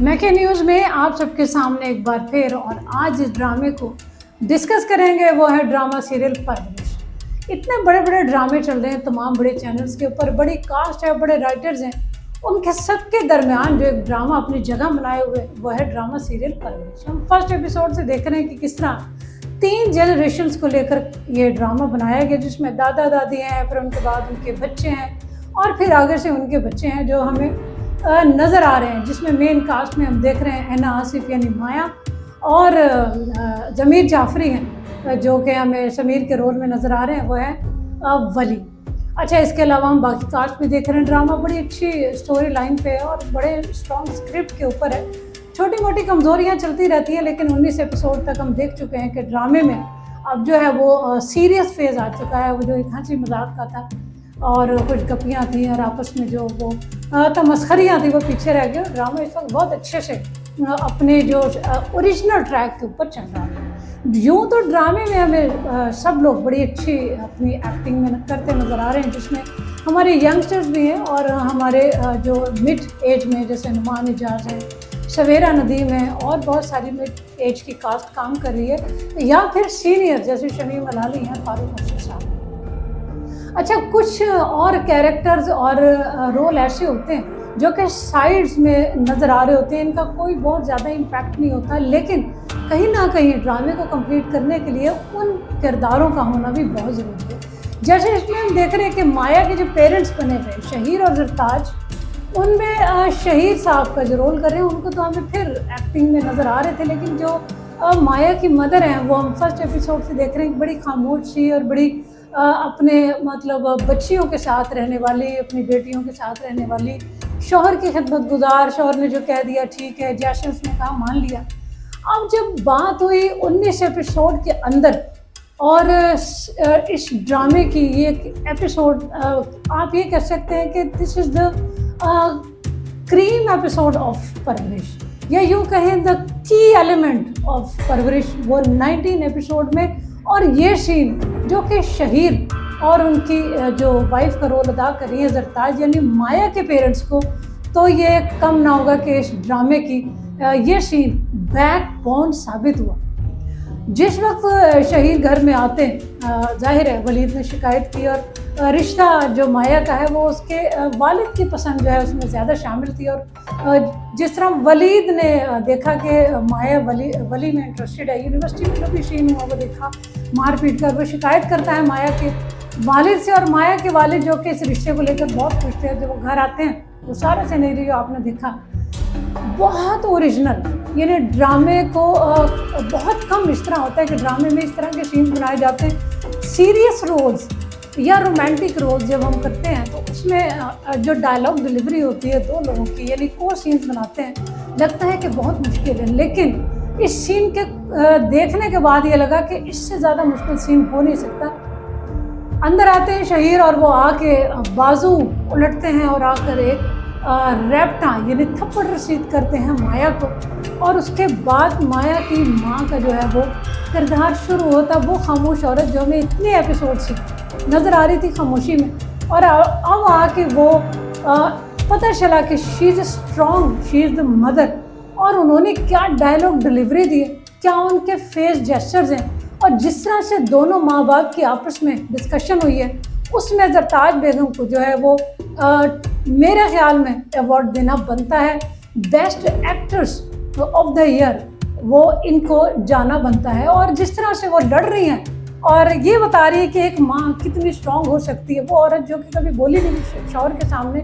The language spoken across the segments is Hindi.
मैके न्यूज़ में आप सबके सामने एक बार फिर और आज इस ड्रामे को डिस्कस करेंगे। वो है ड्रामा सीरियल परवरिश। इतने बड़े बड़े ड्रामे चल रहे हैं तमाम बड़े चैनल्स के ऊपर, बड़ी कास्ट है, बड़े राइटर्स हैं, उनके सबके दरमियान जो एक ड्रामा अपनी जगह बनाए हुए वो है ड्रामा सीरियल परवरिश। हम फर्स्ट एपिसोड से देख रहे हैं कि किस तरह 3 जनरेशन्स को लेकर ये ड्रामा बनाया गया, जिसमें दादा दादी हैं, फिर उनके बाद उनके बच्चे हैं और फिर आगे से उनके बच्चे हैं जो हमें नज़र आ रहे हैं, जिसमें मेन कास्ट में हम देख रहे हैं ऐना आसिफ यानी माया और ज़मीर जाफरी हैं जो कि हमें समीर के रोल में नज़र आ रहे हैं, वो है वली। अच्छा, इसके अलावा हम बाकी कास्ट भी देख रहे हैं। ड्रामा बड़ी अच्छी स्टोरी लाइन पे है और बड़े स्ट्रॉन्ग स्क्रिप्ट के ऊपर है। छोटी मोटी कमज़ोरियाँ चलती रहती हैं, लेकिन 19 एपिसोड तक हम देख चुके हैं कि ड्रामे में अब जो है वो सीरियस फेज़ आ चुका है। वो जो एक हंसी मजाक का था और कुछ गपियाँ थी और आपस में जो वो तमस्खरियाँ थी वो पीछे रह गए। ड्रामा इस वक्त बहुत अच्छे से अपने जो ओरिजिनल ट्रैक के ऊपर चल रहा है। यूँ तो ड्रामे में हमें सब लोग बड़ी अच्छी अपनी एक्टिंग में करते नज़र आ रहे हैं, जिसमें हमारे यंगस्टर्स भी हैं और हमारे जो मिड एज में जैसे नुमान एजाज है, सवेरा नदीम है और बहुत सारी मिड एज की कास्ट काम कर रही है, या फिर सीनियर जैसे शमीम अलाली हैं, फारूक अफसर साहब। अच्छा, कुछ और कैरेक्टर्स और रोल ऐसे होते हैं जो कि साइड्स में नज़र आ रहे होते हैं, इनका कोई बहुत ज़्यादा इम्पैक्ट नहीं होता, लेकिन कहीं ना कहीं ड्रामे को कंप्लीट करने के लिए उन किरदारों का होना भी बहुत ज़रूरी है। जैसे इसमें हम देख रहे हैं कि माया के जो पेरेंट्स बने हुए शहीर और जरताज, उनमें शहीर साहब का जो रोल कर रहे हैं उनको तो हमें फिर एक्टिंग में नज़र आ रहे थे, लेकिन जो माया की मदर हैं वो हम फर्स्ट एपिसोड से देख रहे हैं, बड़ी खामोश सी और बड़ी अपने मतलब बच्चियों के साथ रहने वाली, अपनी बेटियों के साथ रहने वाली, शौहर की खिदमत गुजार, शौहर ने जो कह दिया ठीक है, जैसे उसने कहा मान लिया। अब जब बात हुई 19 एपिसोड के अंदर और इस ड्रामे की ये एपिसोड आप ये कह सकते हैं कि this is the cream episode of परवरिश, या यूँ कहें द की एलिमेंट ऑफ परवरिश, वो 19 एपिसोड में। और ये सीन जो कि शहीर और उनकी जो वाइफ का रोल अदा कर रही है जरताज यानी माया के पेरेंट्स को, तो ये कम ना होगा कि इस ड्रामे की ये सीन बैकबोन साबित हुआ। जिस वक्त शहीर घर में आते हैं, जाहिर है वलीद ने शिकायत की और रिश्ता जो माया का है वो उसके वालिद की पसंद जो है उसमें ज़्यादा शामिल थी, और जिस तरह वलीद ने देखा कि माया वली में इंटरेस्टेड है, यूनिवर्सिटी में जो भी सीन हुआ वो देखा मारपीट कर, वो शिकायत करता है माया के वालिद से, और माया के वालिद जो कि इस रिश्ते को लेकर बहुत खुश थे, जब वो घर आते हैं वो सारा सिनेरियो आपने देखा, बहुत ओरिजिनल। यानी ड्रामे को बहुत कम इस तरह होता है कि ड्रामे में इस तरह के सीन बनाए जाते हैं। सीरियस रोल्स या रोमांटिक रोल्स जब हम करते हैं तो उसमें जो डायलॉग डिलीवरी होती है दो लोगों की, यानी को सीन्स बनाते हैं, लगता है कि बहुत मुश्किल है, लेकिन इस सीन के देखने के बाद ये लगा कि इससे ज़्यादा मुश्किल सीन हो नहीं सकता। अंदर आते हैं शहीर और वो आके बाजू उलटते हैं और आकर एक रैप्टा यानी थप्पड़ रसीद करते हैं माया को, और उसके बाद माया की माँ का जो है वो किरदार शुरू होता, वो खामोश औरत जो हमें इतने एपिसोड से नज़र आ रही थी खामोशी में, और अब आके वो पता चला कि she is strong, she is the mother, और उन्होंने क्या डायलॉग डिलीवरी दिए, क्या उनके फेस जेस्चर्स हैं, और जिस तरह से दोनों माँ बाप की आपस में डिस्कशन हुई है, उसमें जरताज बेगम को जो है वो मेरे ख्याल में अवार्ड देना बनता है। Best actress of the year वो इनको जाना बनता है। और जिस तरह से वो लड़ रही हैं और ये बता रही है कि एक माँ कितनी स्ट्रांग हो सकती है, वो औरत जो कि कभी बोली नहीं शौहर के सामने,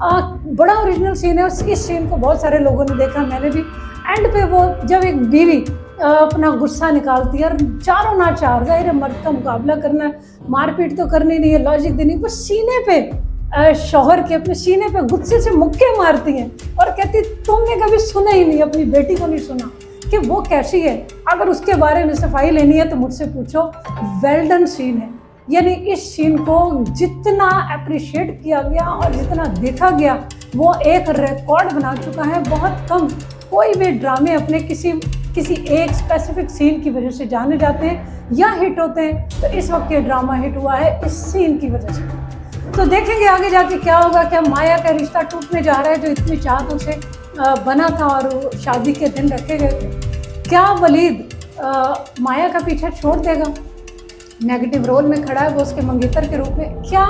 बड़ा ओरिजिनल सीन है। इस सीन को बहुत सारे लोगों ने देखा, मैंने भी। एंड पे वो जब एक बीवी अपना गुस्सा निकालती है और चारों ना चार, जाहिर है मर्द का मुकाबला करना, मारपीट तो करनी नहीं है, लॉजिक देनी, वो सीने पे शौहर के अपने सीने पे गुस्से से मुक्के मारती हैं और कहती तुमने कभी सुना ही नहीं, अपनी बेटी को नहीं सुना कि वो कैसी है, अगर उसके बारे में सफाई लेनी है तो मुझसे पूछो। वेल डन सीन है, यानी इस सीन को जितना अप्रिशिएट किया गया और जितना देखा गया वो एक रिकॉर्ड बना चुका है। बहुत कम कोई भी ड्रामे अपने किसी एक स्पेसिफिक सीन की वजह से जाने जाते हैं या हिट होते हैं, तो इस वक्त ये ड्रामा हिट हुआ है इस सीन की वजह से। तो देखेंगे आगे जाके क्या होगा, क्या माया का रिश्ता टूटने जा रहा है जो इतनी चाहतों से बना था और वो शादी के दिन रखे गए थे। क्या वलीद माया का पीछा छोड़ देगा? नेगेटिव रोल में खड़ा है वो उसके मंगेतर के रूप में। क्या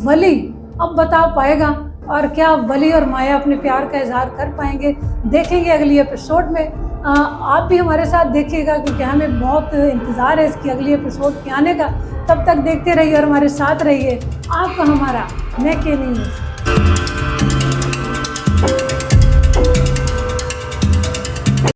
वली अब बता पाएगा और क्या वली और माया अपने प्यार का इजहार कर पाएंगे? देखेंगे अगली एपिसोड में। आप भी हमारे साथ देखिएगा क्योंकि हमें बहुत इंतज़ार है इसकी अगली एपिसोड के आने का। तब तक देखते रहिए और हमारे साथ रहिए। आपका हमारा मैं के न्यूज़।